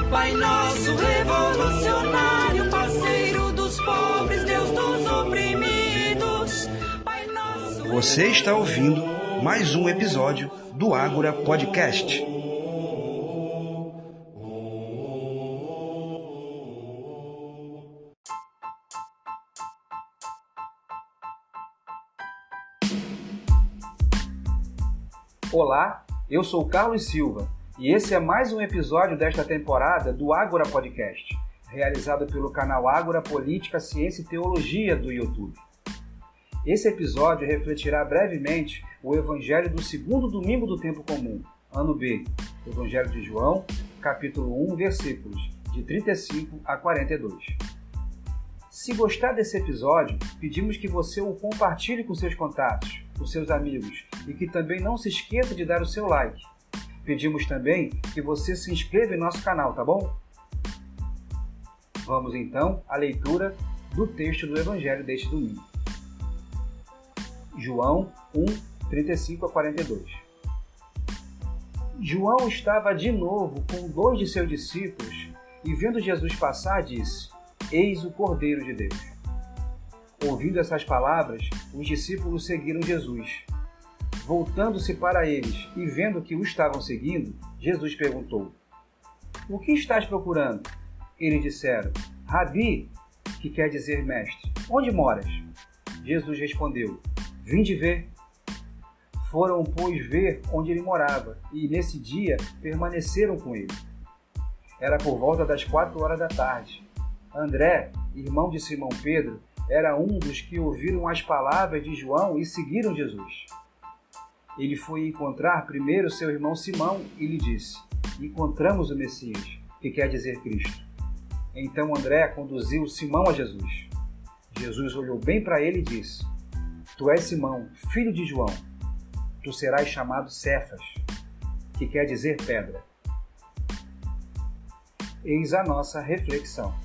Pai nosso revolucionário, parceiro dos pobres, Deus dos oprimidos. Pai nosso. Você está ouvindo mais um episódio do Ágora Podcast. Olá, eu sou Carlos Silva e esse é mais um episódio desta temporada do Ágora Podcast, realizado pelo canal Ágora Política, Ciência e Teologia do YouTube. Esse episódio refletirá brevemente o Evangelho do segundo domingo do tempo comum, ano B, Evangelho de João, capítulo 1, versículos de 35 a 42. Se gostar desse episódio, pedimos que você o compartilhe com seus contatos, com seus amigos e que também não se esqueça de dar o seu like. Pedimos também que você se inscreva em nosso canal, tá bom? Vamos então à leitura do texto do Evangelho deste domingo. João 1, 35 a 42. João estava de novo com 2 de seus discípulos e vendo Jesus passar, disse: Eis o Cordeiro de Deus. Ouvindo essas palavras, os discípulos seguiram Jesus. Voltando-se para eles e vendo que o estavam seguindo, Jesus perguntou: O que estás procurando? Eles disseram: Rabi, que quer dizer mestre, onde moras? Jesus respondeu: Vinde ver. Foram, pois, ver onde ele morava, e nesse dia permaneceram com ele. Era por volta das 4 da tarde. André, irmão de Simão Pedro, era um dos que ouviram as palavras de João e seguiram Jesus. Ele foi encontrar primeiro seu irmão Simão e lhe disse: Encontramos o Messias, que quer dizer Cristo. Então André conduziu Simão a Jesus. Jesus olhou bem para ele e disse: Tu és Simão, filho de João. Tu serás chamado Cefas, que quer dizer pedra. Eis a nossa reflexão.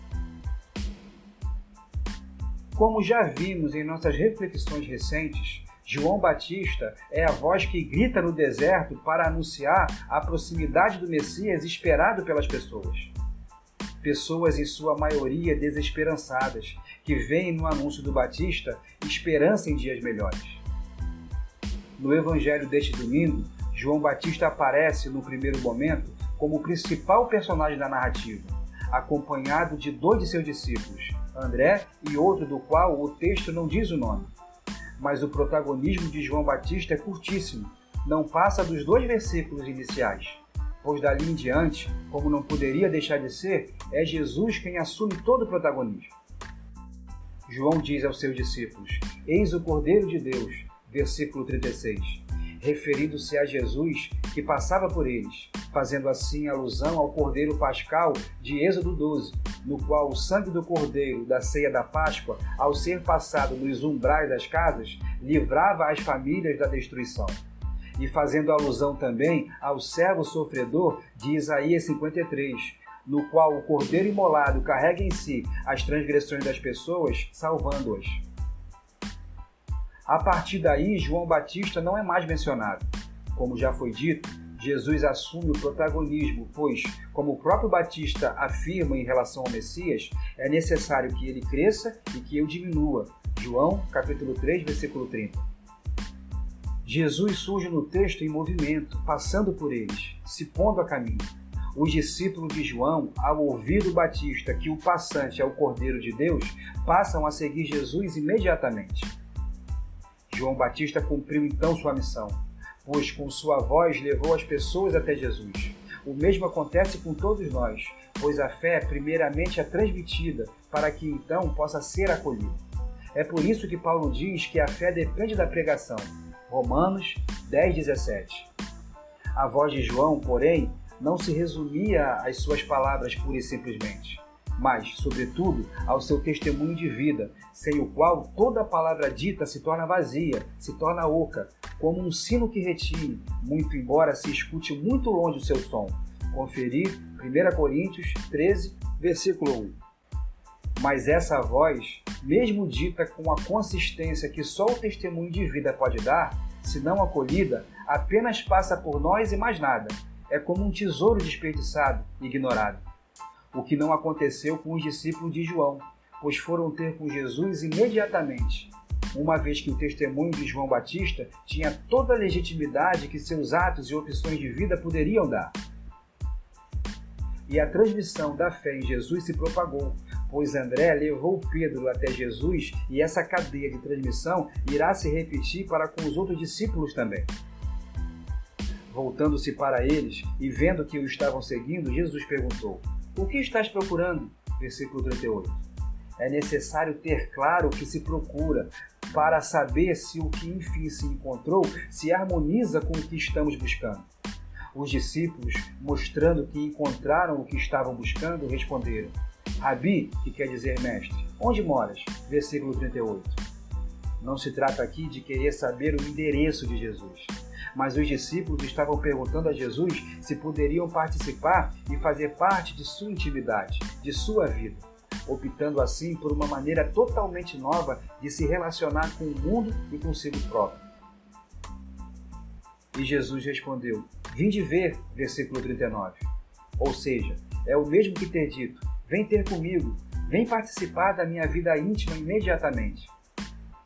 Como já vimos em nossas reflexões recentes, João Batista é a voz que grita no deserto para anunciar a proximidade do Messias esperado pelas pessoas. Pessoas, em sua maioria, desesperançadas, que veem no anúncio do Batista esperança em dias melhores. No Evangelho deste domingo, João Batista aparece, no primeiro momento, como o principal personagem da narrativa, acompanhado de 2 de seus discípulos, André e outro do qual o texto não diz o nome. Mas o protagonismo de João Batista é curtíssimo, não passa dos 2 versículos iniciais, pois dali em diante, como não poderia deixar de ser, é Jesus quem assume todo o protagonismo. João diz aos seus discípulos: Eis o Cordeiro de Deus, versículo 36, referindo-se a Jesus que passava por eles, fazendo assim alusão ao Cordeiro Pascal de Êxodo 12, no qual o sangue do Cordeiro da ceia da Páscoa, ao ser passado nos umbrais das casas, livrava as famílias da destruição. E fazendo alusão também ao servo sofredor de Isaías 53, no qual o Cordeiro imolado carrega em si as transgressões das pessoas, salvando-as. A partir daí, João Batista não é mais mencionado. Como já foi dito, Jesus assume o protagonismo, pois, como o próprio Batista afirma em relação ao Messias, é necessário que ele cresça e que eu diminua. João, capítulo 3, versículo 30. Jesus surge no texto em movimento, passando por eles, se pondo a caminho. Os discípulos de João, ao ouvir do Batista que o passante é o Cordeiro de Deus, passam a seguir Jesus imediatamente. João Batista cumpriu então sua missão, pois com sua voz levou as pessoas até Jesus. O mesmo acontece com todos nós, pois a fé primeiramente é transmitida para que então possa ser acolhida. É por isso que Paulo diz que a fé depende da pregação. Romanos 10:17. A voz de João, porém, não se resumia às suas palavras pura e simplesmente, mas, sobretudo, ao seu testemunho de vida, sem o qual toda a palavra dita se torna vazia, se torna oca, como um sino que retine, muito embora se escute muito longe o seu som. Conferir 1 Coríntios 13, versículo 1. Mas essa voz, mesmo dita com a consistência que só o testemunho de vida pode dar, se não acolhida, apenas passa por nós e mais nada. É como um tesouro desperdiçado, ignorado. o que não aconteceu com os discípulos de João, pois foram ter com Jesus imediatamente, uma vez que o testemunho de João Batista tinha toda a legitimidade que seus atos e opções de vida poderiam dar. E a transmissão da fé em Jesus se propagou, pois André levou Pedro até Jesus e essa cadeia de transmissão irá se repetir para com os outros discípulos também. Voltando-se para eles e vendo que o estavam seguindo, Jesus perguntou: "O que estás procurando?" Versículo 38. É necessário ter claro o que se procura para saber se o que enfim se encontrou se harmoniza com o que estamos buscando. Os discípulos, mostrando que encontraram o que estavam buscando, responderam: "Rabi", que quer dizer mestre, "onde moras?" Versículo 38. Não se trata aqui de querer saber o endereço de Jesus, mas os discípulos estavam perguntando a Jesus se poderiam participar e fazer parte de sua intimidade, de sua vida, optando assim por uma maneira totalmente nova de se relacionar com o mundo e consigo próprio. E Jesus respondeu: "Vinde ver", versículo 39. Ou seja, é o mesmo que ter dito: "Vem ter comigo, vem participar da minha vida íntima imediatamente."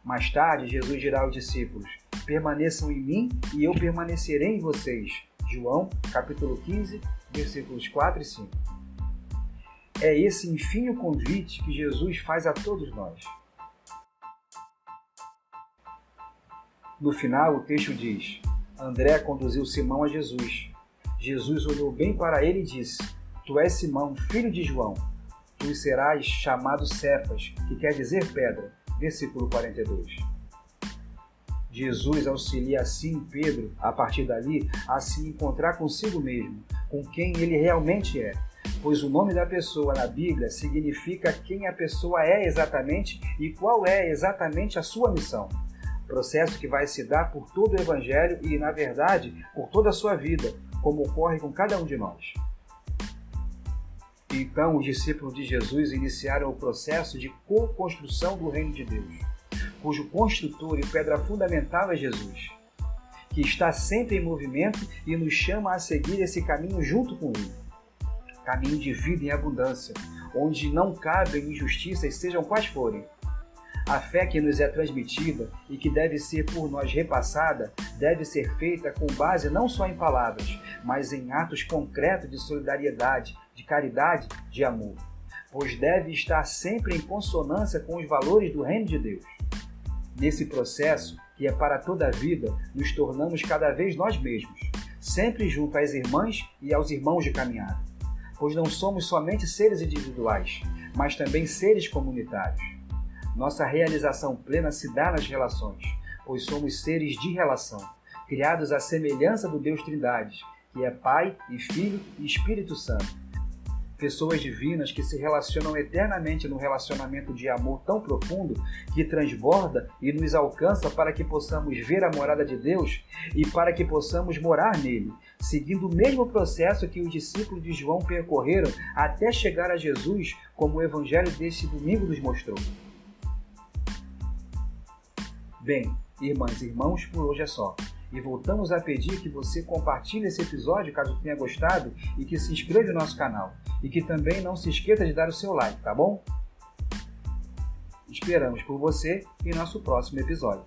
Mais tarde, Jesus dirá aos discípulos: "Permaneçam em mim e eu permanecerei em vocês." João, capítulo 15, versículos 4 e 5. É esse, enfim, o convite que Jesus faz a todos nós. No final, o texto diz: André conduziu Simão a Jesus. Jesus olhou bem para ele e disse: "Tu és Simão, filho de João. Tu serás chamado Cefas, que quer dizer pedra." Versículo 42. Jesus auxilia assim Pedro, a partir dali, a se encontrar consigo mesmo, com quem ele realmente é, pois o nome da pessoa na Bíblia significa quem a pessoa é exatamente e qual é exatamente a sua missão. Processo que vai se dar por todo o Evangelho e, na verdade, por toda a sua vida, como ocorre com cada um de nós. Então, os discípulos de Jesus iniciaram o processo de co-construção do reino de Deus, cujo construtor e pedra fundamental é Jesus, que está sempre em movimento e nos chama a seguir esse caminho junto com ele. Caminho de vida em abundância, onde não cabem injustiças, sejam quais forem. A fé que nos é transmitida e que deve ser por nós repassada, deve ser feita com base não só em palavras, mas em atos concretos de solidariedade, de caridade, de amor, pois deve estar sempre em consonância com os valores do reino de Deus. Nesse processo, que é para toda a vida, nos tornamos cada vez nós mesmos, sempre junto às irmãs e aos irmãos de caminhada, pois não somos somente seres individuais, mas também seres comunitários. Nossa realização plena se dá nas relações, pois somos seres de relação, criados à semelhança do Deus Trindade, que é Pai e Filho e Espírito Santo. Pessoas divinas que se relacionam eternamente num relacionamento de amor tão profundo que transborda e nos alcança para que possamos ver a morada de Deus e para que possamos morar nele, seguindo o mesmo processo que os discípulos de João percorreram até chegar a Jesus, como o Evangelho deste domingo nos mostrou. Bem, irmãs e irmãos, por hoje é só. E voltamos a pedir que você compartilhe esse episódio caso tenha gostado e que se inscreva no nosso canal. E que também não se esqueça de dar o seu like, tá bom? Esperamos por você em nosso próximo episódio.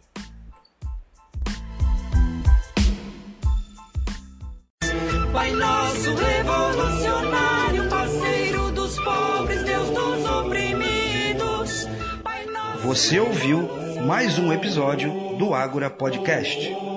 Pai nosso revolucionário, parceiro dos pobres, Deus dos oprimidos. Pai nosso... Você ouviu mais um episódio do Ágora Podcast.